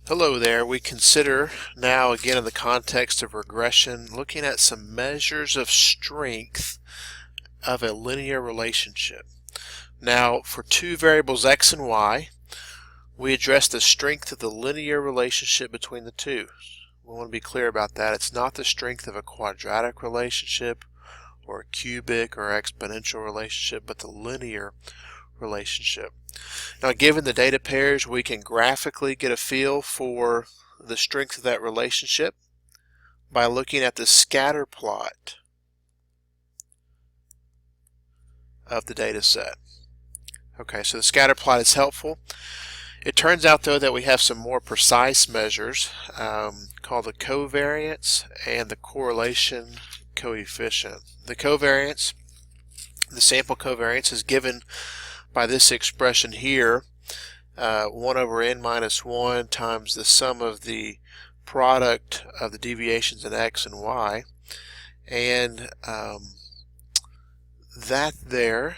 Hello there. We consider now, again in the context of regression, looking at some measures of strength of a linear relationship. Now, for two variables x and y, we address the strength of the linear relationship between the two. We want to be clear about that. It's not the strength of a quadratic relationship or a cubic or exponential relationship, but the linear relationship. Now, given the data pairs, we can graphically get a feel for the strength of that relationship by looking at the scatter plot of the data set. Okay, so the scatter plot is helpful. It turns out, though, that we have some more precise measures called the covariance and the correlation coefficient. The covariance, the sample covariance, is given by this expression here, 1 over n minus 1 times the sum of the product of the deviations in x and y, and that there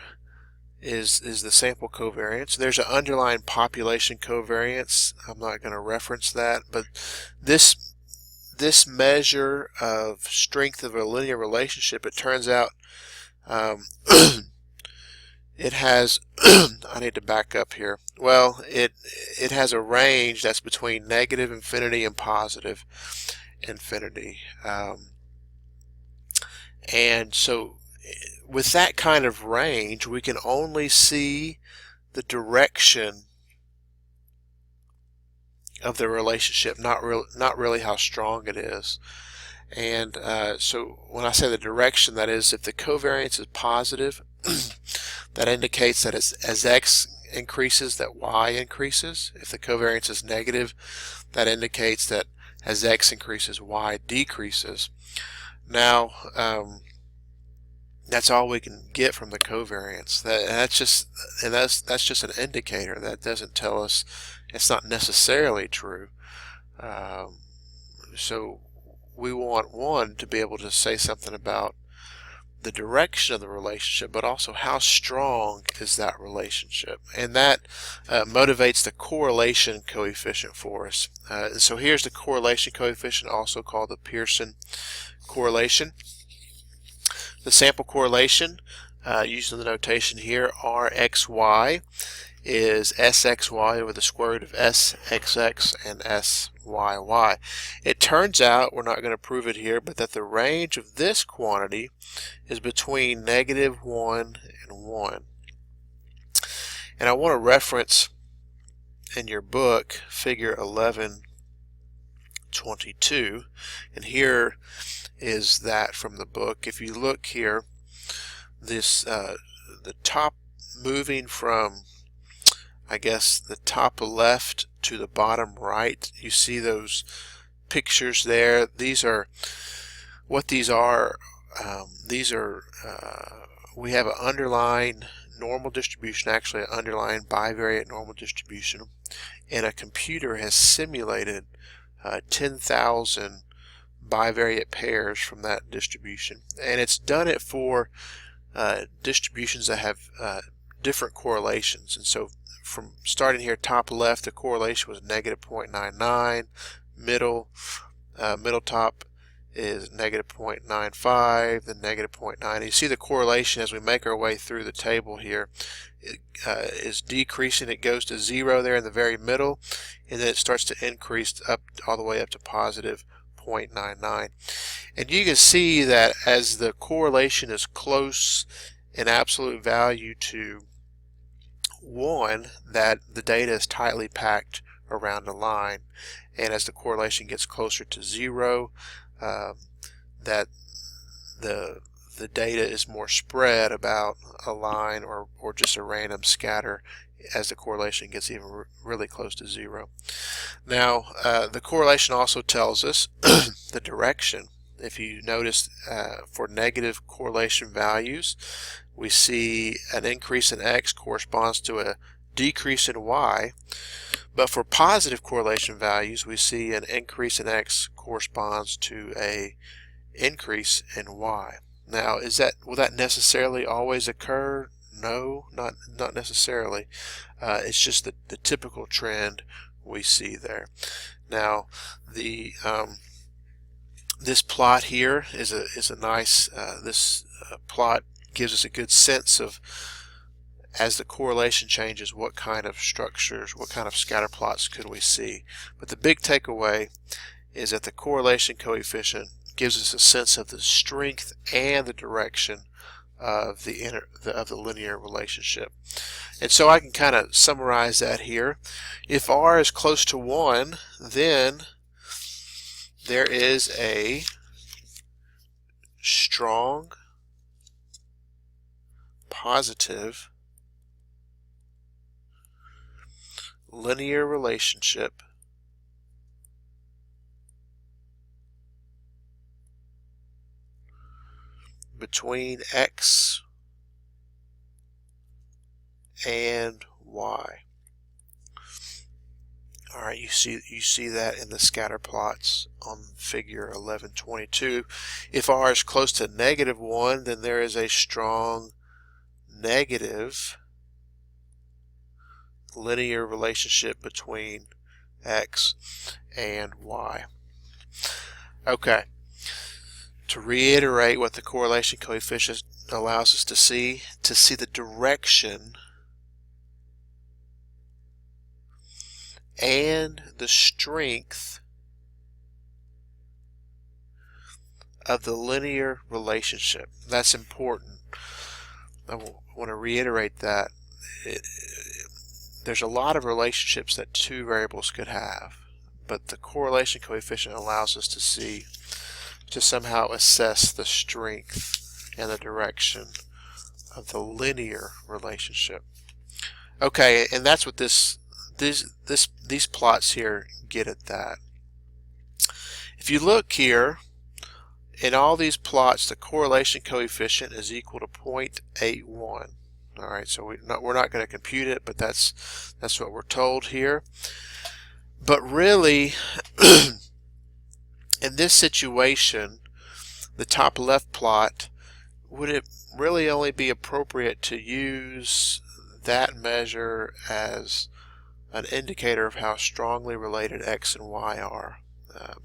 is the sample covariance. There's an underlying population covariance. I'm not going to reference that, but this measure of strength of a linear relationship, it turns out it has I need to back up here. Well, it has a range that's between negative infinity and positive infinity, and so with that kind of range, we can only see the direction of the relationship, not really how strong it is. And so when I say the direction, that is, if the covariance is positive, that indicates that as x increases, that y increases. If the covariance is negative, that indicates that as x increases, y decreases. Now, that's all we can get from the covariance. That's just an indicator. That doesn't tell us. It's not necessarily true. So we want one to be able to say something about the direction of the relationship, but also how strong is that relationship, and that motivates the correlation coefficient for us. So here's the correlation coefficient, also called the Pearson correlation. The sample correlation, using the notation here, Rxy is Sxy over the square root of Sxx and Syy. It turns out, we're not going to prove it here, but that the range of this quantity is between negative 1 and 1. And I want to reference in your book figure 1122, and here is that from the book. If you look here, this the top, moving from, I guess, the top left to the bottom right, you see those pictures there. These are what these are. We have an underlying normal distribution, actually an underlying bivariate normal distribution, and a computer has simulated 10,000 bivariate pairs from that distribution, and it's done it for distributions that have different correlations. And so from starting here top left, the correlation was negative 0.99, middle top is negative 0.95, then negative 0.9. You see the correlation as we make our way through the table here is decreasing. It goes to 0 there in the very middle, and then it starts to increase up all the way up to positive 0.99. And you can see that as the correlation is close in absolute value to 1, that the data is tightly packed around a line, and as the correlation gets closer to 0, that the data is more spread about a line or just a random scatter as the correlation gets even really close to 0. Now, the correlation also tells us the direction. If you notice, for negative correlation values, we see an increase in x corresponds to a decrease in y, but for positive correlation values, we see an increase in x corresponds to a increase in y. Now, will that necessarily always occur? No, not necessarily. It's just the typical trend we see there. Now, the this plot here is a nice. This plot gives us a good sense of, as the correlation changes, what kind of structures, what kind of scatter plots could we see. But the big takeaway is that the correlation coefficient gives us a sense of the strength and the direction of the linear relationship. And so I can kind of summarize that here. If R is close to 1, then there is a strong positive linear relationship between X and Y. All right, you see that in the scatter plots on figure 1122. If R is close to -1, then there is a strong negative linear relationship between X and Y. Okay, to reiterate what the correlation coefficient allows us to see the direction and the strength of the linear relationship. That's important. I want to reiterate that. There's a lot of relationships that two variables could have, but the correlation coefficient allows us to somehow assess the strength and the direction of the linear relationship. Okay, and that's what these plots here get at that. If you look here, in all these plots, the correlation coefficient is equal to 0.81. All right, so we're not going to compute it, but that's what we're told here. But really, in this situation, the top left plot, would it really only be appropriate to use that measure as an indicator of how strongly related X and Y are?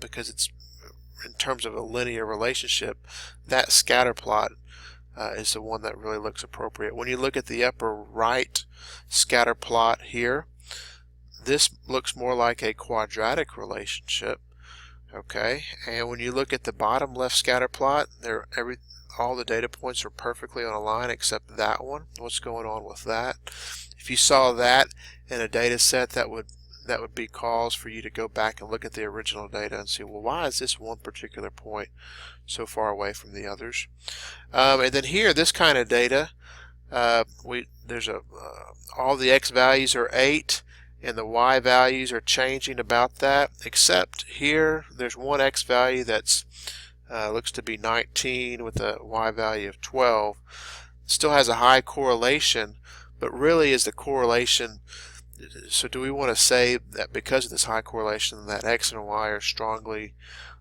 Because it's, in terms of a linear relationship, that scatter plot is the one that really looks appropriate. When you look at the upper right scatter plot here, this looks more like a quadratic relationship. Okay, and when you look at the bottom left scatter plot, all the data points are perfectly on a line except that one. What's going on with that? If you saw that in a data set, that would be cause for you to go back and look at the original data and see, well, why is this one particular point so far away from the others? And then here, this kind of data, all the X values are 8 and the Y values are changing about that, except here there's one X value that's looks to be 19 with a Y value of 12. Still has a high correlation, but really is the correlation. So do we want to say that because of this high correlation that X and Y are strongly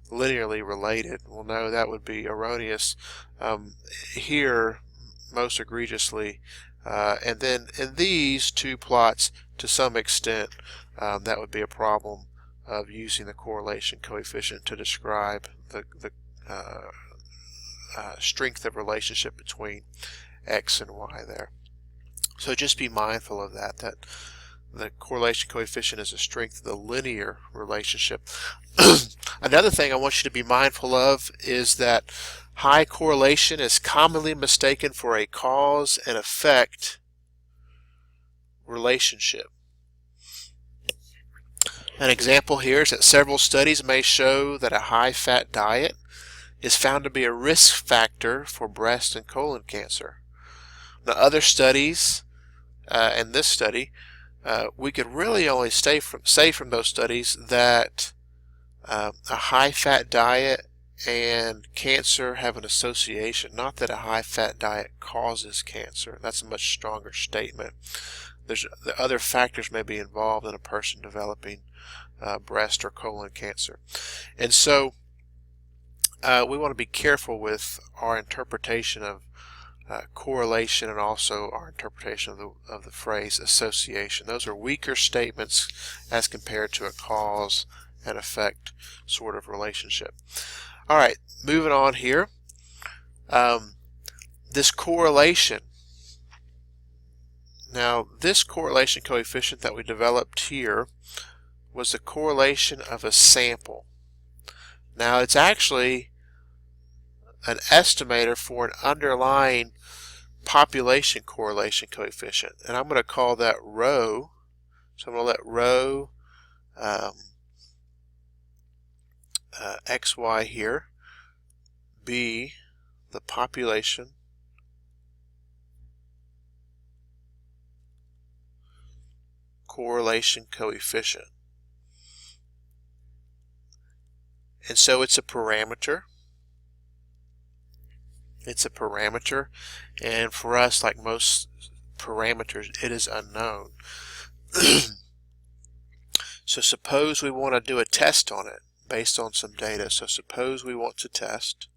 linearly related? Well, no, that would be erroneous. Here, most egregiously, and then in these two plots, to some extent, that would be a problem of using the correlation coefficient to describe the strength of relationship between X and Y there. So just be mindful of that the correlation coefficient is the strength of the linear relationship. Another thing I want you to be mindful of is that high correlation is commonly mistaken for a cause and effect relationship. An example here is that several studies may show that a high-fat diet is found to be a risk factor for breast and colon cancer. Now, other studies, and this study, we could really only say from those studies that a high-fat diet and cancer have an association, not that a high-fat diet causes cancer. That's a much stronger statement. The other factors may be involved in a person developing breast or colon cancer. And so we want to be careful with our interpretation of correlation and also our interpretation of the phrase association. Those are weaker statements as compared to a cause and effect sort of relationship. All right, moving on here. This correlation. Now, this correlation coefficient that we developed here was the correlation of a sample. Now, it's actually an estimator for an underlying population correlation coefficient, and I'm going to call that rho. So I'm going to let rho xy here be the population correlation coefficient. And so it's a parameter. It's a parameter, and for us, like most parameters, it is unknown. So suppose we want to do a test on it based on some data. So suppose we want to test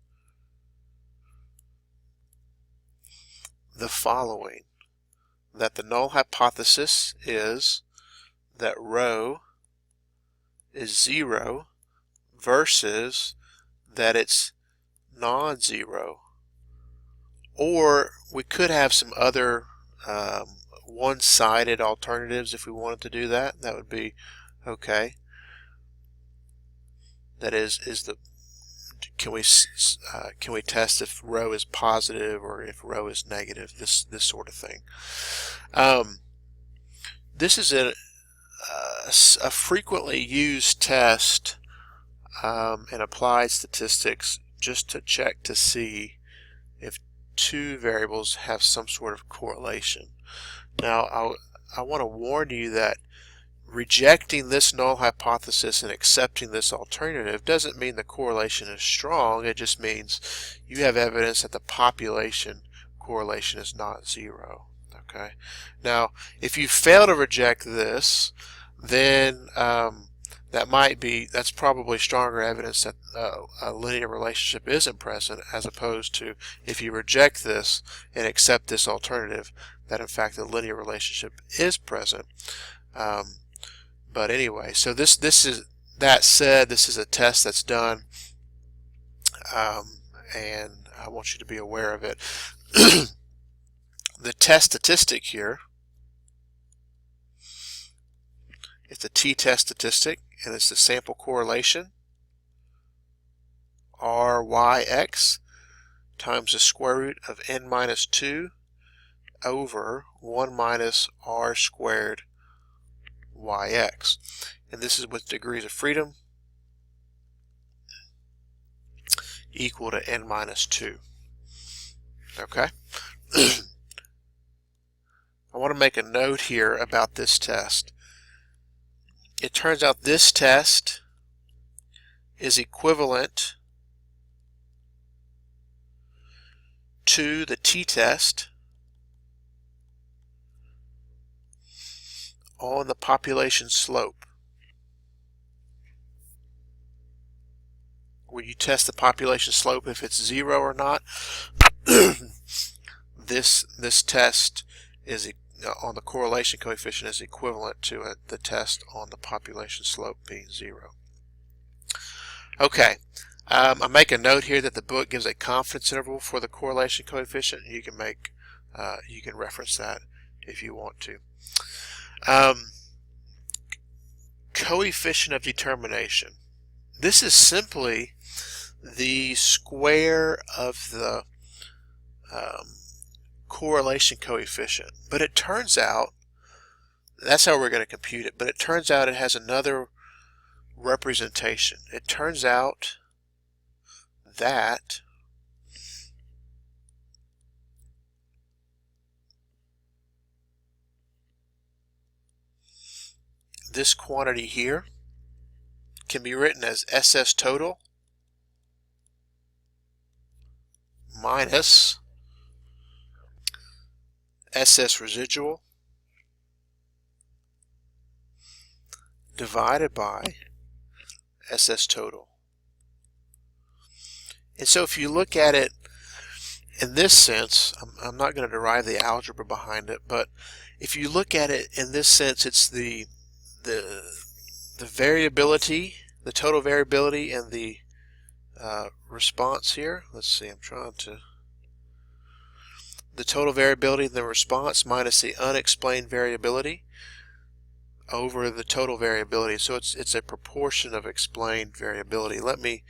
the following: that the null hypothesis is that rho is 0 versus that it's non-zero. Or we could have some other one-sided alternatives if we wanted to do that. That would be okay. That is can we test if rho is positive or if rho is negative? This sort of thing. This is a frequently used test in applied statistics, just to check to see if two variables have some sort of correlation. Now, I want to warn you that rejecting this null hypothesis and accepting this alternative doesn't mean the correlation is strong. It just means you have evidence that the population correlation is not 0. Okay. Now, if you fail to reject this, then that's probably stronger evidence that a linear relationship isn't present, as opposed to if you reject this and accept this alternative, that in fact the linear relationship is present. But anyway, so this is, that said, this is a test that's done, and I want you to be aware of it. The test statistic here, it's a t-test statistic, and it's the sample correlation, RYX, times the square root of n minus 2 over 1 minus r squared YX. And this is with degrees of freedom equal to n minus 2. Okay? I want to make a note here about this test. It turns out this test is equivalent to the t-test on the population slope. When you test the population slope, if it's 0 or not, this test is on the correlation coefficient is equivalent to the test on the population slope being 0. Okay, I make a note here that the book gives a confidence interval for the correlation coefficient. You can reference that if you want to. Coefficient of determination. This is simply the square of the correlation coefficient, but it turns out, that's how we're going to compute it, but it turns out it has another representation. It turns out that this quantity here can be written as SS total minus SS residual divided by SS total. And so if you look at it in this sense, I'm not going to derive the algebra behind it, but if you look at it in this sense, it's the variability, the total variability, and the response here. Let's see, I'm trying to... The total variability in the response minus the unexplained variability over the total variability. So it's a proportion of explained variability. Let me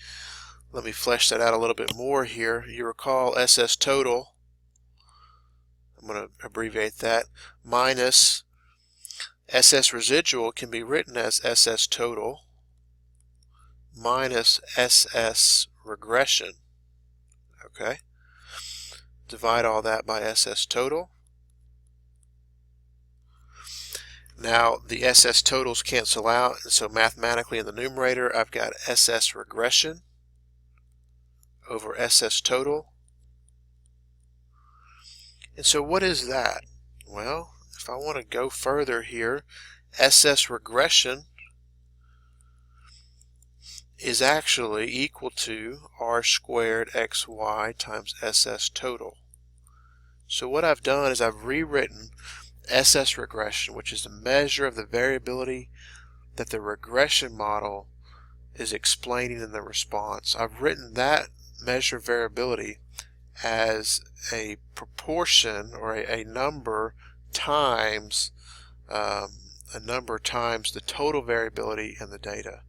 flesh that out a little bit more here. You recall SS total, I'm going to abbreviate that, minus SS residual can be written as SS total minus SS regression. Okay? Divide all that by SS total. Now the SS totals cancel out, and so mathematically in the numerator I've got SS regression over SS total. And so what is that? Well, if I want to go further here, SS regression is actually equal to r squared xy times SS total. So what I've done is I've rewritten SS regression, which is the measure of the variability that the regression model is explaining in the response. I've written that measure of variability as a proportion, or a number times the total variability in the data.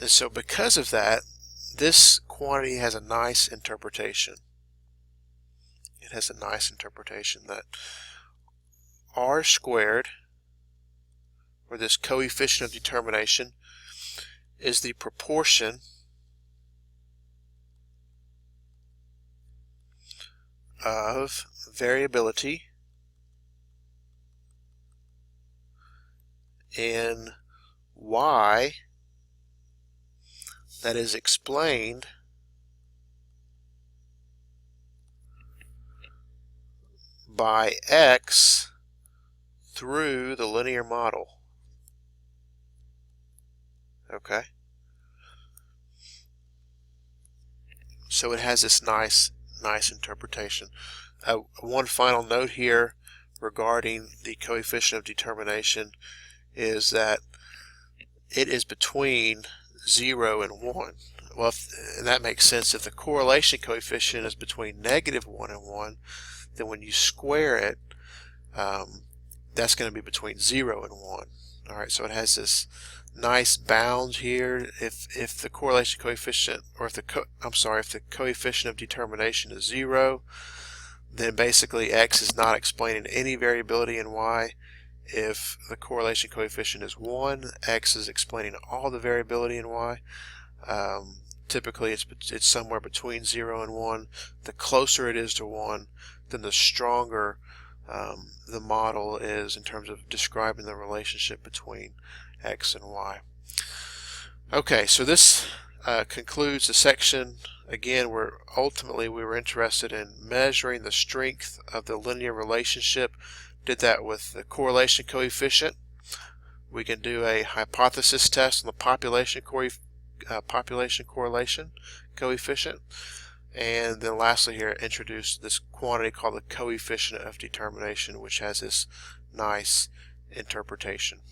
And so because of that, this quantity has a nice interpretation. It has a nice interpretation that r squared, or this coefficient of determination, is the proportion of variability in y that is explained by x through the linear model. Okay? So it has this nice interpretation. One final note here regarding the coefficient of determination is that it is between 0 and 1. Well, and that makes sense. If the correlation coefficient is between -1 and 1, then when you square it, that's going to be between 0 and 1. Alright, so it has this nice bound here. If the correlation coefficient, or if the coefficient of determination is 0, then basically x is not explaining any variability in y. If the correlation coefficient is 1, x is explaining all the variability in y. Typically it's somewhere between 0 and 1. The closer it is to 1, then the stronger the model is in terms of describing the relationship between x and y. Okay, so this concludes the section. Again, we were interested in measuring the strength of the linear relationship. Did that with the correlation coefficient. We can do a hypothesis test on the population correlation coefficient. And then lastly here, introduce this quantity called the coefficient of determination, which has this nice interpretation.